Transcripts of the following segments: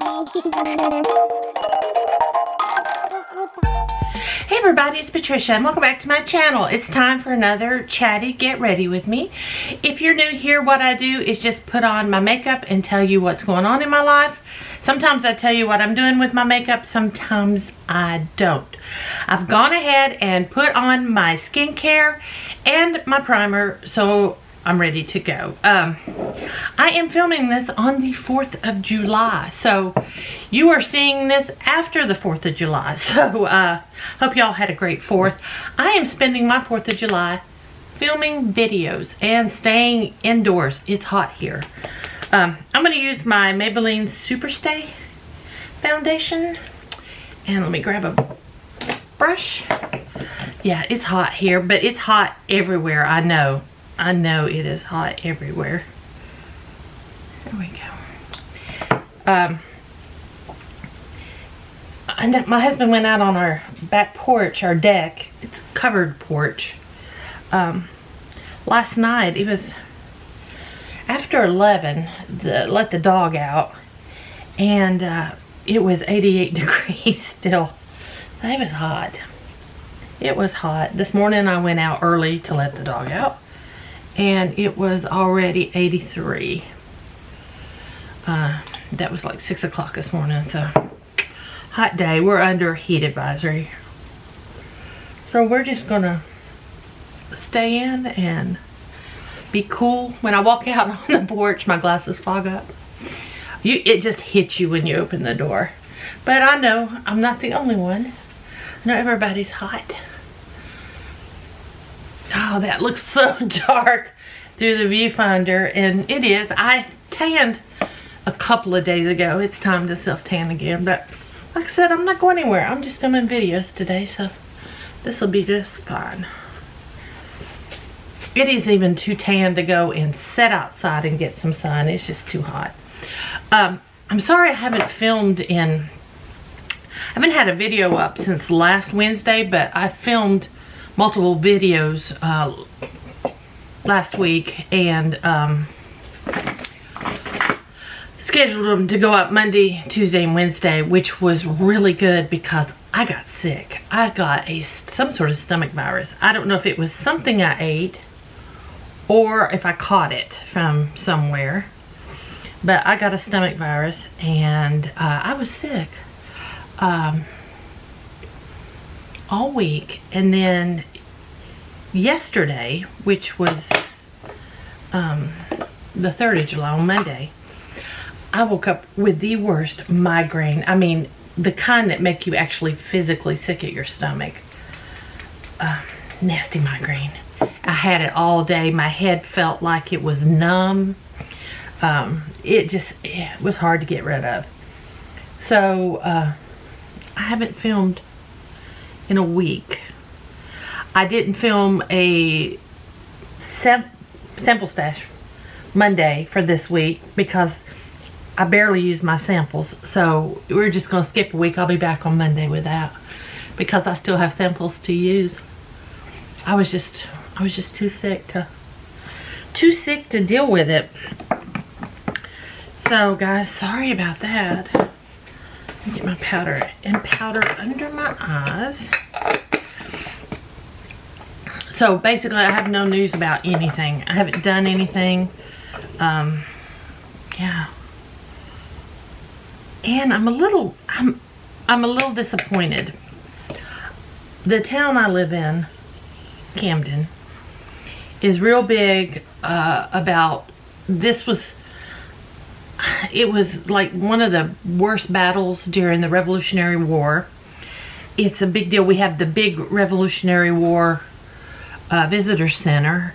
Hey everybody, it's Patricia and welcome back to my channel. It's time for another chatty get ready with me. If you're new here, what I do is just put on my makeup and tell you what's going on in my life. Sometimes I tell you what I'm doing with my makeup, sometimes I don't. I've gone ahead and put on my skincare and my primer, so I'm ready to go. I am filming this on the 4th of July, so you are seeing this after the 4th of July. So hope y'all had a great 4th. I am spending my 4th of July filming videos and staying indoors. It's hot here. I'm going to use my Maybelline Superstay foundation, and let me grab a brush. Yeah, it's hot here, but it's hot everywhere. I know it is hot everywhere. There we go. And my husband went out on our back porch, our deck. It's a covered porch. Last night, it was after 11, let the dog out, and it was 88 degrees still. It was hot. It was hot. This morning I went out early to let the dog out, and it was already 83. That was like 6 o'clock this morning, so hot day. We're under heat advisory, so we're just gonna stay in and be cool. When I walk out on the porch, my glasses fog up. It just hits you when you open the door. But I know I'm not the only one. I know everybody's hot. Oh, that looks so dark through the viewfinder, and it is. I tanned a couple of days ago. It's time to self-tan again, but like I said, I'm not going anywhere. I'm just filming videos today, so this will be just fine. It is even too tan to go and sit outside and get some sun. It's just too hot. I'm sorry I haven't filmed I haven't had a video up since last Wednesday, but I filmed multiple videos last week and scheduled them to go up Monday, Tuesday, and Wednesday, which was really good because I got sick. I got some sort of stomach virus. I don't know if it was something I ate or if I caught it from somewhere, but I got a stomach virus, and I was sick all week. And then yesterday, which was the 3rd of July, on Monday, I woke up with the worst migraine. I mean, the kind that make you actually physically sick at your stomach. Nasty migraine. I had it all day. My head felt like it was numb. It was hard to get rid of. So I haven't filmed in a week. I didn't film a sample stash Monday for this week because I barely used my samples. So we're just going to skip a week. I'll be back on Monday with that because I still have samples to use. I was just too sick to deal with it. So guys, sorry about that. Let me get my powder under my eyes. So basically, I have no news about anything. I haven't done anything. Yeah. And I'm a little disappointed. The town I live in, Camden, is real big about this. It was like one of the worst battles during the Revolutionary War. It's a big deal. We have the big Revolutionary War visitor center.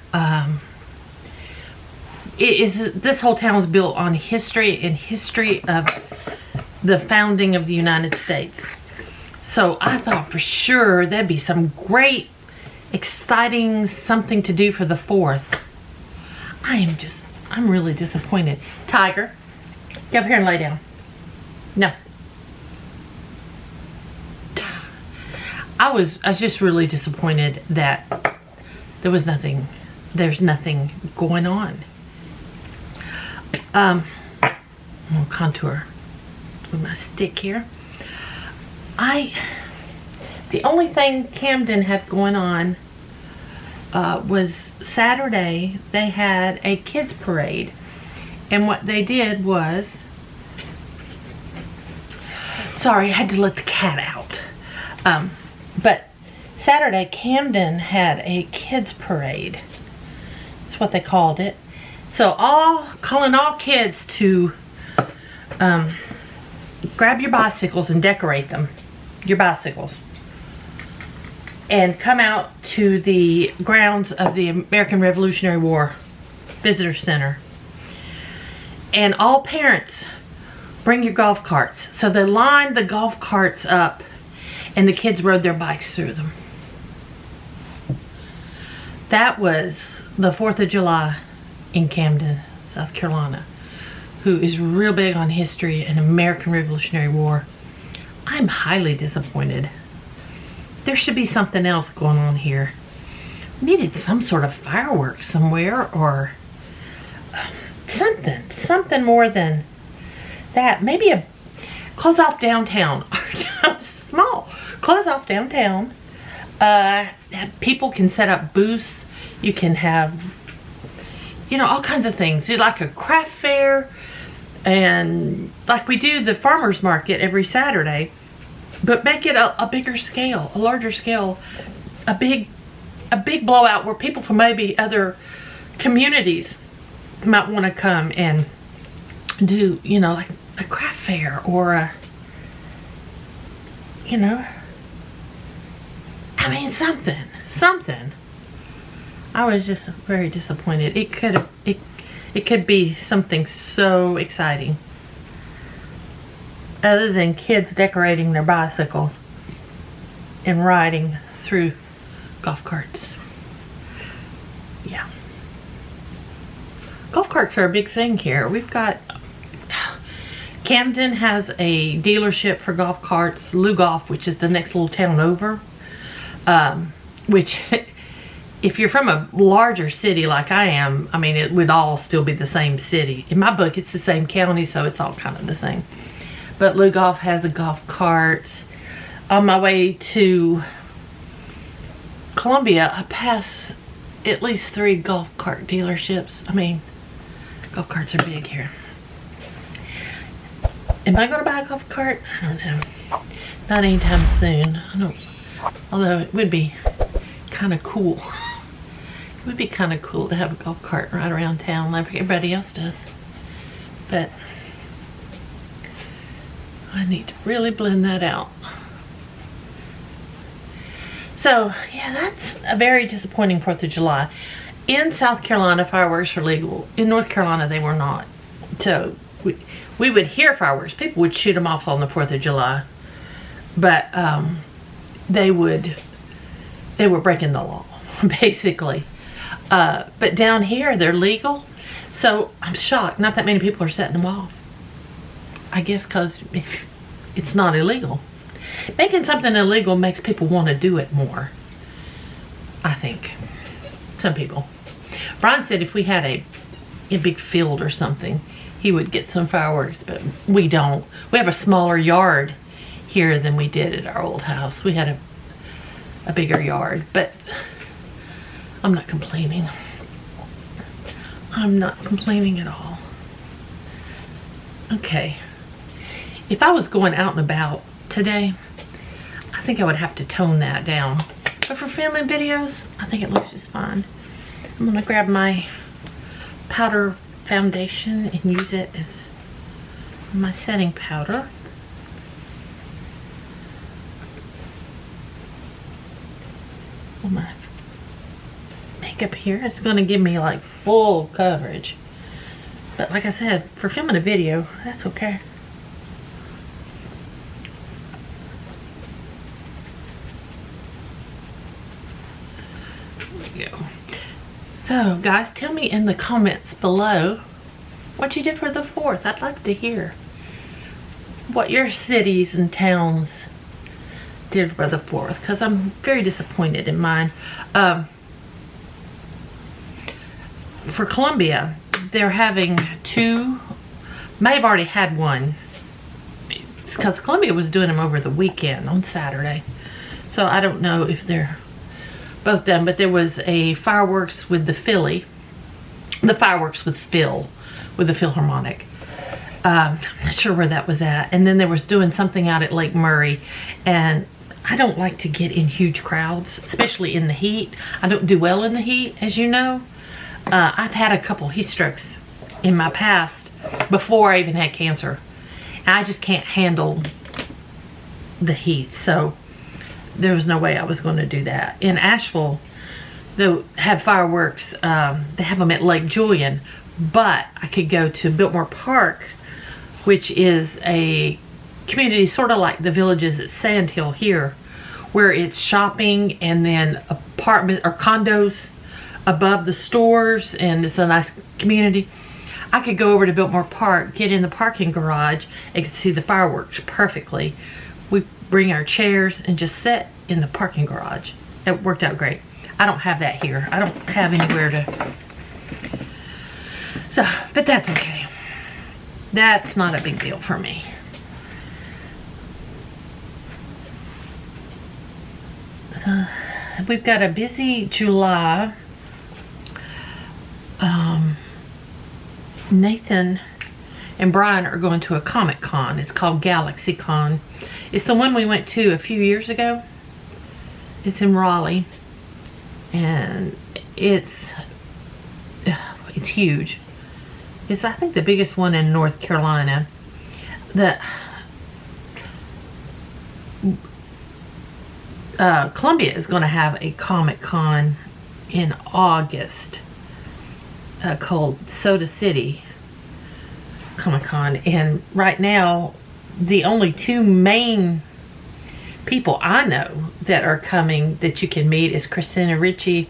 This whole town was built on history of the founding of the United States. So I thought for sure there'd be some great, exciting something to do for the 4th. I'm really disappointed. Tiger, get up here and lay down. No. I was just really disappointed that there's nothing going on. Contour with my stick here. The only thing Camden had going on was Saturday. They had a kids parade, and what they did was, sorry, I had to let the cat out. But Saturday, Camden had a kids parade. That's what they called it. So calling all kids to grab your bicycles and decorate them, your bicycles, and come out to the grounds of the American Revolutionary War Visitor Center. And all parents, bring your golf carts. So they lined the golf carts up and the kids rode their bikes through them. That was the 4th of July in Camden, South Carolina, who is real big on history and American Revolutionary War. I'm highly disappointed. There should be something else going on here. Needed some sort of fireworks somewhere, or something more than that. Maybe a close off downtown. Small. Close off downtown. People can set up booths. You can have, you know, all kinds of things. Do like a craft fair, and like we do the farmers market every Saturday, but make it a bigger scale, a larger scale, a big blowout where people from maybe other communities might want to come and do, you know, like a craft fair, or a, you know, I mean, something. I was just very disappointed. It could be something so exciting, other than kids decorating their bicycles and riding through golf carts. Yeah. Golf carts are a big thing here. We've got, Camden has a dealership for golf carts, Lou Golf, which is the next little town over. Which, if you're from a larger city like I am, I mean, it would all still be the same city. In my book, it's the same county, so it's all kind of the same. But Lou Golf has a golf cart. On my way to Columbia, I pass at least 3 golf cart dealerships. I mean, golf carts are big here. Am I going to buy a golf cart? I don't know. Not anytime soon. I don't. Although it would be kind of cool. It would be kind of cool to have a golf cart right around town like everybody else does. But I need to really blend that out. So, yeah, that's a very disappointing 4th of July. In South Carolina, fireworks are legal. In North Carolina, they were not. So, we would hear fireworks. People would shoot them off on the 4th of July. But, they were breaking the law, basically. But down here, they're legal. So, I'm shocked. Not that many people are setting them off. I guess because it's not illegal. Making something illegal makes people want to do it more, I think. Some people. Brian said if we had a big field or something, he would get some fireworks, but we don't. We have a smaller yard here than we did at our old house. We had a bigger yard, but I'm not complaining. I'm not complaining at all. Okay. If I was going out and about today, I think I would have to tone that down. But for filming videos, I think it looks just fine. I'm gonna grab my powder foundation and use it as my setting powder. For my makeup here, it's gonna give me like full coverage. But like I said, for filming a video, that's okay. Go. So guys, tell me in the comments below what you did for the 4th. I'd like to hear what your cities and towns did for the 4th, because I'm very disappointed in mine. For Columbia, they're having 2, may have already had one because Columbia was doing them over the weekend on Saturday. So I don't know if they're both done, but there was a fireworks with the Philly. The fireworks with Phil, with the Philharmonic. I'm not sure where that was at. And then they was doing something out at Lake Murray. And I don't like to get in huge crowds, especially in the heat. I don't do well in the heat, as you know. I've had a couple heat strokes in my past before I even had cancer. And I just can't handle the heat. So there was no way I was going to do that. In Asheville, they have fireworks. They have them at Lake Julian. But I could go to Biltmore Park, which is a community sort of like the villages at Sand Hill here, where it's shopping and then apartment or condos above the stores, and it's a nice community. I could go over to Biltmore Park, get in the parking garage, and could see the fireworks perfectly. We bring our chairs and just sit in the parking garage. It worked out great. I don't have that here. I don't have anywhere to... So, but that's okay. That's not a big deal for me. So, we've got a busy July. Nathan and Brian are going to a Comic Con. It's called Galaxy Con. It's the one we went to a few years ago. It's in Raleigh. And it's huge. It's, I think, the biggest one in North Carolina. Columbia is going to have a Comic Con in August called Soda City Comic Con. And right now, the only two main people I know that are coming that you can meet is Christina Ricci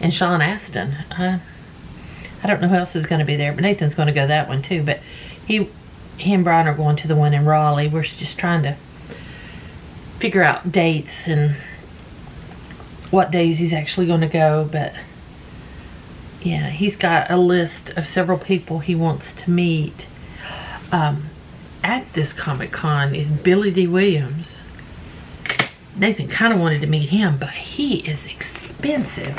and Sean Astin. I don't know who else is going to be there, but Nathan's going to go that one too. But he and Brian are going to the one in Raleigh. We're just trying to figure out dates and what days he's actually going to go. But yeah, he's got a list of several people he wants to meet. At this Comic Con is Billy D. Williams. Nathan kind of wanted to meet him, but he is expensive.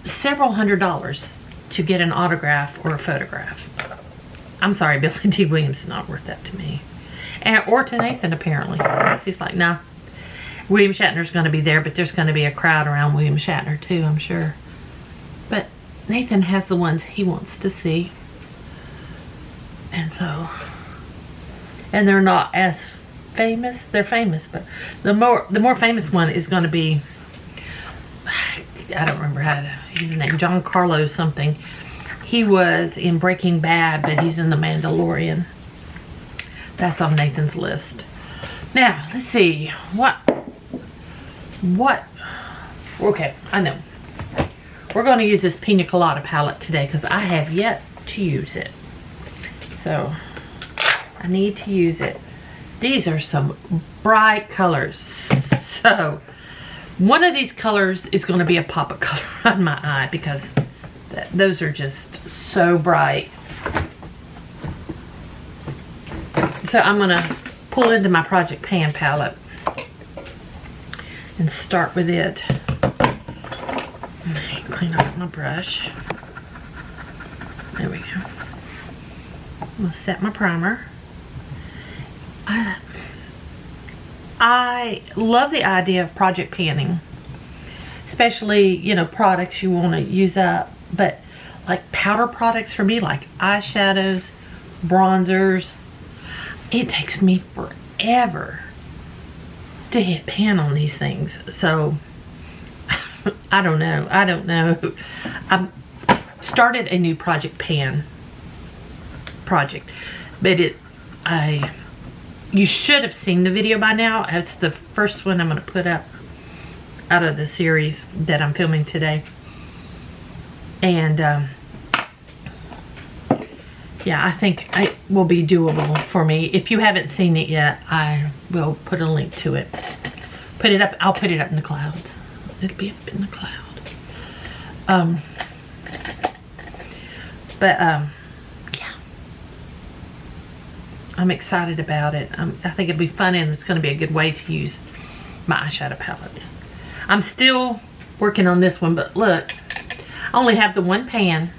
Several $100s to get an autograph or a photograph. I'm sorry, Billy D. Williams is not worth that to me. Or to Nathan, apparently. He's like, nah. William Shatner's going to be there, but there's going to be a crowd around William Shatner too, I'm sure. But Nathan has the ones he wants to see. And so, and they're not as famous. They're famous, but the more famous one is going to be, I don't remember his name, Giancarlo something. He was in Breaking Bad, but he's in The Mandalorian. That's on Nathan's list. Now, let's see. What? Okay, I know. We're going to use this Pina Colada palette today because I have yet to use it. So, I need to use it. These are some bright colors. So, one of these colors is going to be a pop of color on my eye because those are just so bright. So I'm going to pull into my Project Pan palette and start with it. Clean up my brush. There we go. I'm going to set my primer. I love the idea of project panning, especially, you know, products you want to use up, but like powder products for me, like eyeshadows, bronzers, it takes me forever to hit pan on these things. So I don't know. I started a new project pan project, but you should have seen the video by now. It's the first one I'm going to put up out of the series that I'm filming today. And yeah, I think it will be doable for me. If you haven't seen it yet, I will put a link to it. Put it up. I'll put it up in the clouds. It'll be up in the cloud. Yeah. I'm excited about it. I think it'll be fun, and it's going to be a good way to use my eyeshadow palettes. I'm still working on this one, but look, I only have the one pan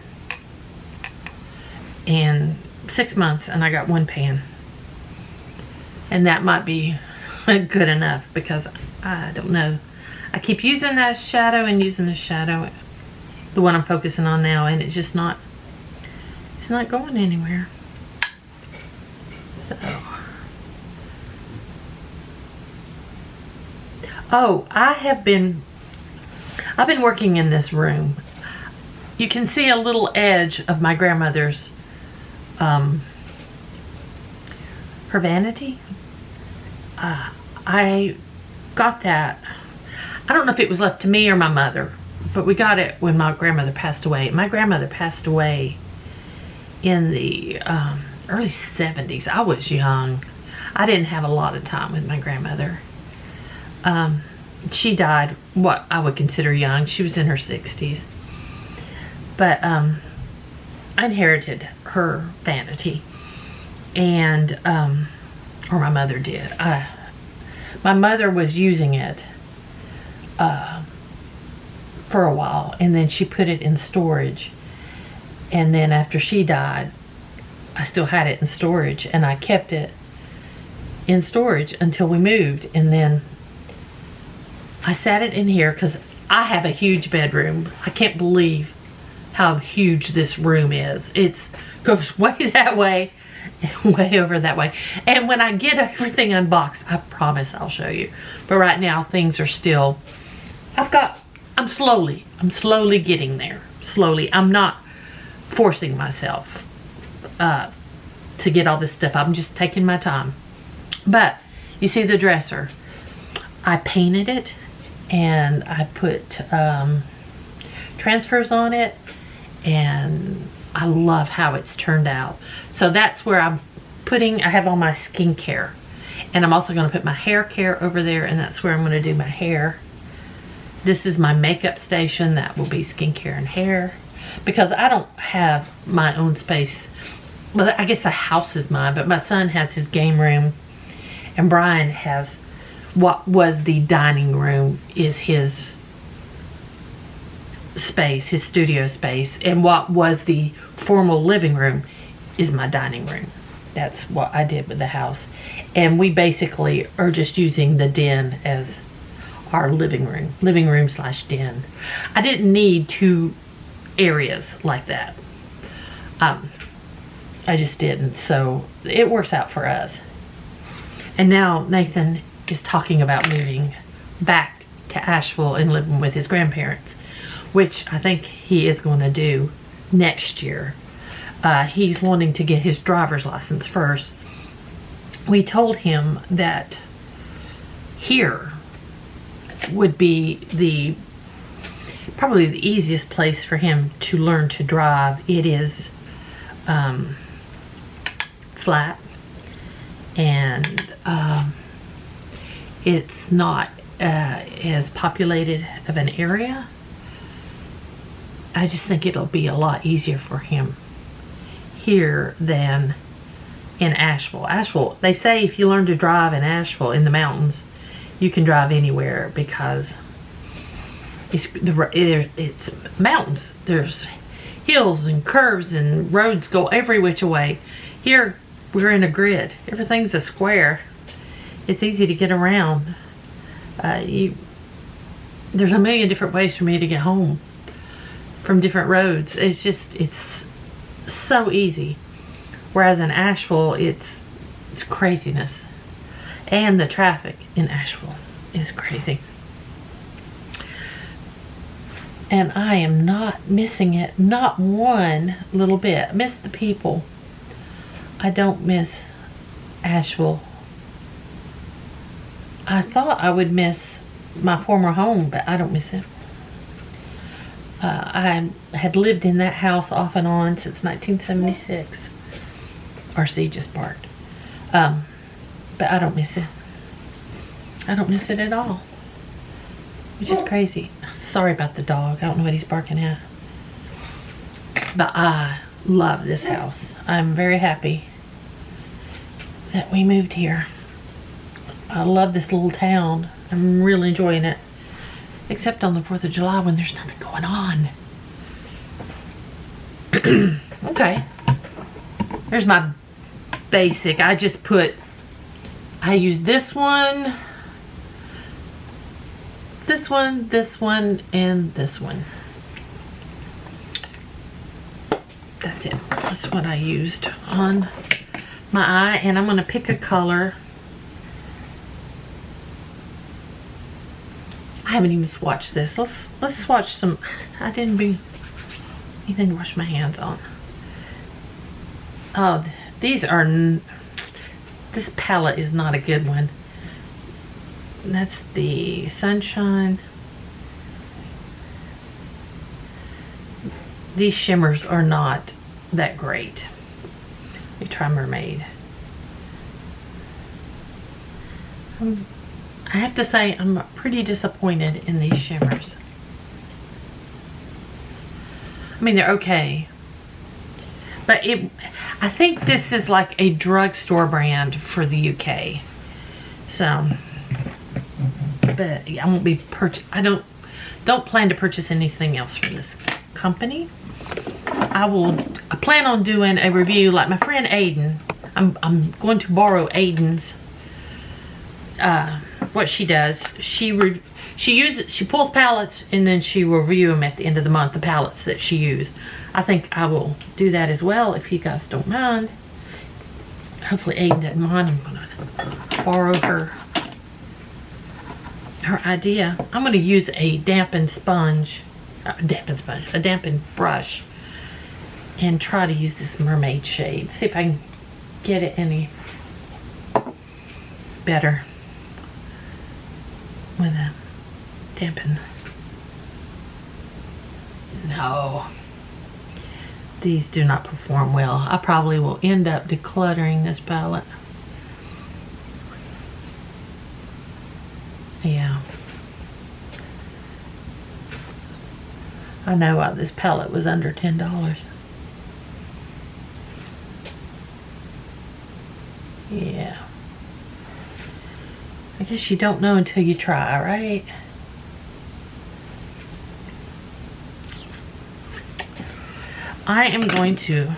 in 6 months, and I got one pan. And that might be good enough, because I don't know. I keep using that shadow and using the shadow, the one I'm focusing on now, and it's just not, it's not going anywhere. So, oh, I've been working in this room. You can see a little edge of my grandmother's, her vanity. I got that. I don't know if it was left to me or my mother, but we got it when my grandmother passed away. My grandmother passed away in the early 70s. I was young. I didn't have a lot of time with my grandmother. She died what I would consider young. She was in her 60s. But I inherited her vanity, and or my mother did. My mother was using it for a while, and then she put it in storage, and then after she died, I still had it in storage, and I kept it in storage until we moved, and then I sat it in here because I have a huge bedroom. I can't believe how huge this room is. It goes way that way and way over that way. And when I get everything unboxed, I promise I'll show you. But right now things are still, I'm slowly getting there. Slowly. I'm not forcing myself to get all this stuff. I'm just taking my time. But you see the dresser, I painted it, and I put transfers on it, and I love how it's turned out. So that's where I have all my skincare, and I'm also going to put my hair care over there, and that's where I'm going to do my hair. This is my makeup station. That will be skincare and hair, because I don't have my own space. Well, I guess the house is mine, but my son has his game room, and Brian has what was the dining room is his space, his studio space, and what was the formal living room is my dining room. That's what I did with the house, and we basically are just using the den as our living room slash den. I didn't need two areas like that. I just didn't, so it works out for us. And now Nathan is talking about moving back to Asheville and living with his grandparents, which I think he is going to do next year. He's wanting to get his driver's license first. We told him that here would be probably the easiest place for him to learn to drive. It is flat, and it's not as populated of an area. I just think it'll be a lot easier for him here than in Asheville. Asheville, they say if you learn to drive in Asheville in the mountains, you can drive anywhere, because it's mountains. There's hills and curves, and roads go every which way. Here we're in a grid. Everything's a square. It's easy to get around. There's a million different ways for me to get home from different roads. It's so easy. Whereas in Asheville, it's craziness. And the traffic in Asheville is crazy. And I am not missing it, not one little bit. I miss the people. I don't miss Asheville. I thought I would miss my former home, but I don't miss it. I had lived in that house off and on since 1976. RC just barked. But I don't miss it. I don't miss it at all. Which is crazy. Sorry about the dog. I don't know what he's barking at. But I love this house. I'm very happy that we moved here. I love this little town. I'm really enjoying it. Except on the 4th of July when there's nothing going on. Okay. There's my basic. I use this one, this one, this one, and this one. That's it. That's what I used on my eye, and I'm going to pick a color. I haven't even swatched this. Let's swatch some. I didn't bring anything to wash my hands on. Oh, these are. This palette is not a good one. That's the Sunshine. These shimmers are not that great. Let me try Mermaid. I have to say I'm pretty disappointed in these shimmers. I mean, they're okay. But I think this is like a drugstore brand for the UK. So, but I won't be I don't plan to purchase anything else from this company. I plan on doing a review like my friend Aiden. I'm going to borrow Aiden's what she does. She pulls palettes and then she will review them at the end of the month, the palettes that she used. I think I will do that as well if you guys don't mind. Hopefully Aiden doesn't mind. I'm gonna borrow her idea. I'm gonna use a dampened brush and try to use this Mermaid shade. See if I can get it any better with a dampen. No, these do not perform well. I probably will end up decluttering this palette. Yeah, I know this palette was under $10. Yeah, I guess you don't know until you try, right? I am going to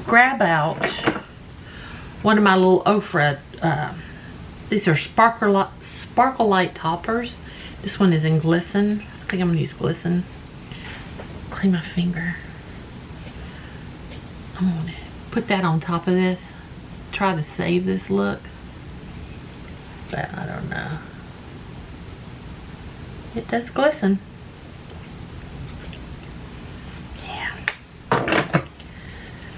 grab out one of my little Ofra. These are Sparkle Light toppers. This one is in Glisten. I think I'm gonna use Glisten. Clean my finger. I'm gonna put that on top of this. Try to save this look, but I don't know. It does glisten. Yeah.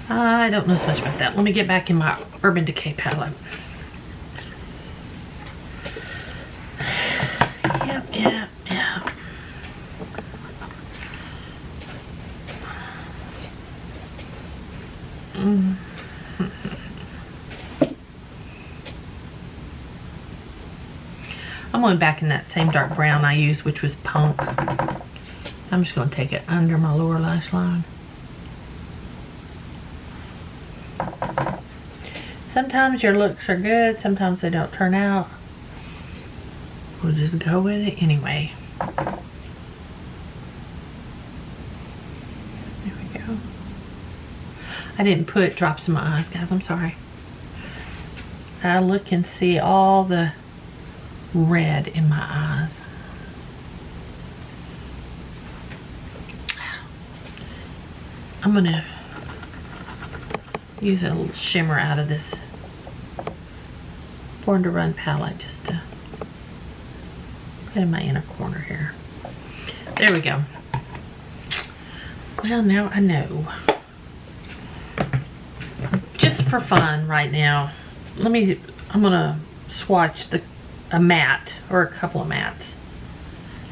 I don't know so much about that. Let me get back in my Urban Decay palette. Yep. I'm going back in that same dark brown I used, which was Punk. I'm just going to take it under my lower lash line. Sometimes your looks are good, sometimes they don't turn out. We'll just go with it anyway. There we go. I didn't put drops in my eyes, guys. I'm sorry. I look and see all the red in my eyes. I'm gonna use a little shimmer out of this Born to Run palette just to put in my inner corner here. There we go. Well, now I know. Just for fun right now, I'm gonna swatch a matte or a couple of mattes.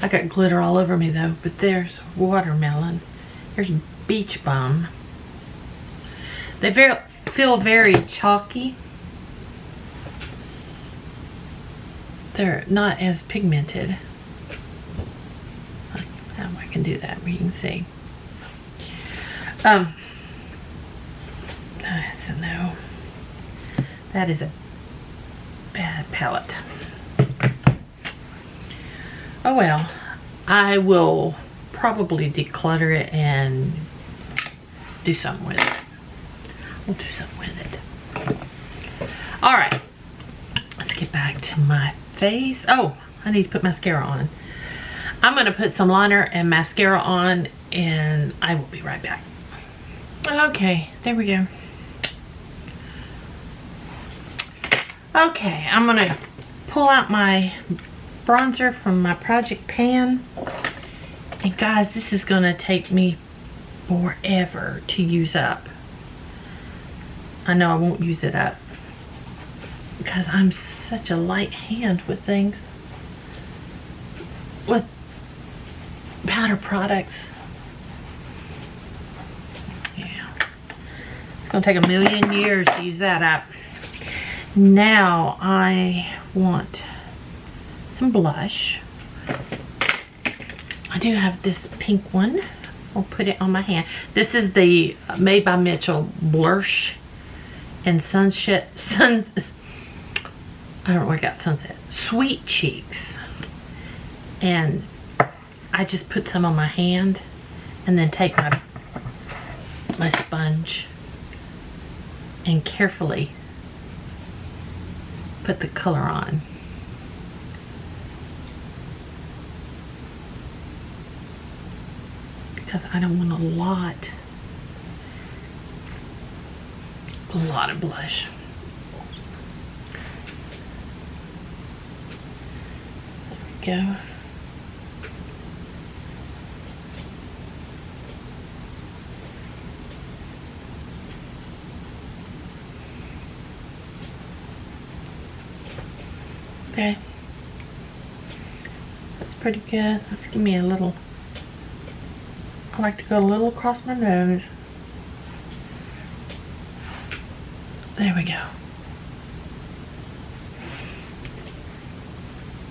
I got glitter all over me though, but there's Watermelon. There's Beach Bum. They feel very chalky. They're not as pigmented. How I can do that where you can see. It's a no. That is a bad palette. Oh well, I will probably declutter it and do something with it. We'll do something with it. All right, let's get back to my face. Oh, I need to put mascara on. I'm gonna put some liner and mascara on and I will be right back. Okay, there we go. Okay, I'm gonna pull out my bronzer from my project pan. And guys, this is gonna take me forever to use up. I know I won't use it up because I'm such a light hand with things. With powder products. Yeah. It's gonna take a million years to use that up. Now I want some blush. I do have this pink one. I'll put it on my hand. This is the Made by Mitchell Blush and I don't know where I got Sunset. Sweet Cheeks. And I just put some on my hand and then take my sponge and carefully put the color on. Because I don't want a lot of blush. There we go. Okay. That's pretty good. Let's give me a little. I like to go a little across my nose. There we go.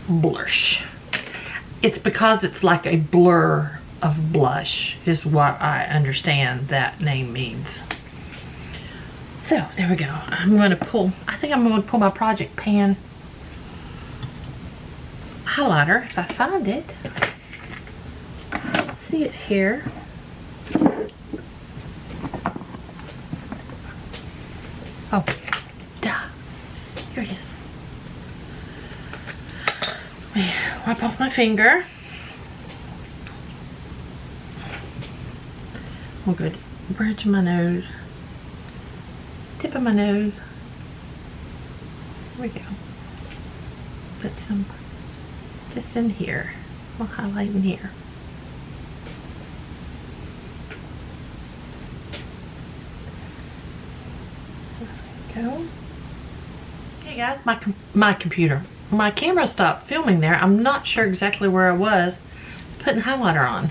Blush. It's because it's like a blur of blush is what I understand that name means. So there we go. I'm going to pull, I think I'm going to pull my project pan highlighter if I find it. I'll see it here. Oh, duh. Here it is. Wipe off my finger. Oh, good. Bridge of my nose. Tip of my nose. Here we go. Put some just in here. We'll highlight in here. There we go. Okay guys, my computer. My camera stopped filming there. I'm not sure exactly where I was. Putting highlighter on.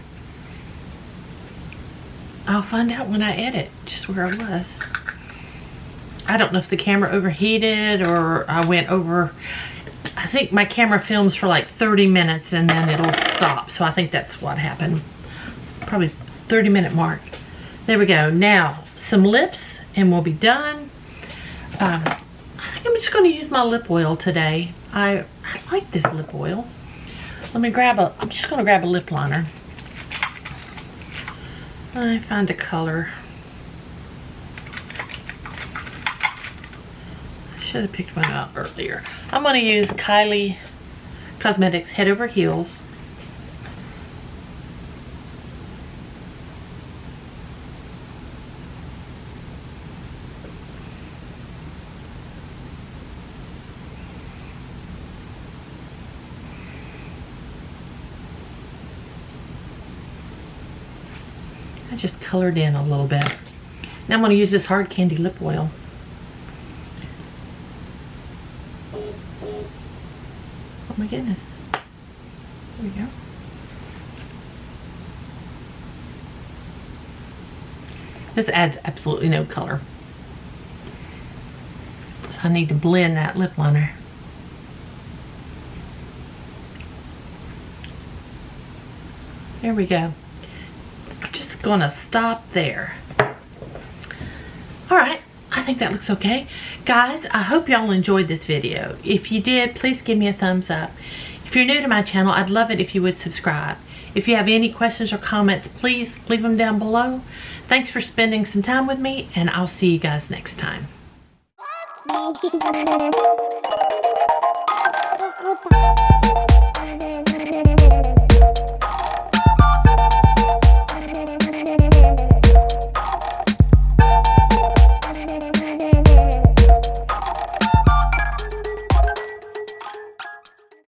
I'll find out when I edit just where I was. I don't know if the camera overheated or I went over. I think my camera films for like 30 minutes and then it'll stop. So I think that's what happened. Probably 30-minute mark. There we go. Now some lips and we'll be done. I think I'm just going to use my lip oil today. I like this lip oil. Let me grab I'm just going to grab a lip liner. I find a color. I should have picked one out earlier. I'm going to use Kylie Cosmetics Head Over Heels. I just colored in a little bit. Now I'm going to use this hard candy lip oil. Oh my goodness. There we go. This adds absolutely no color. So I need to blend that lip liner. There we go. Gonna stop there. All right, think that looks okay. Guys, I hope y'all enjoyed this video. If you did, please give me a thumbs up. If you're new to my channel, I'd love it if you would subscribe. If you have any questions or comments, please leave them down below. Thanks for spending some time with me, and I'll see you guys next time.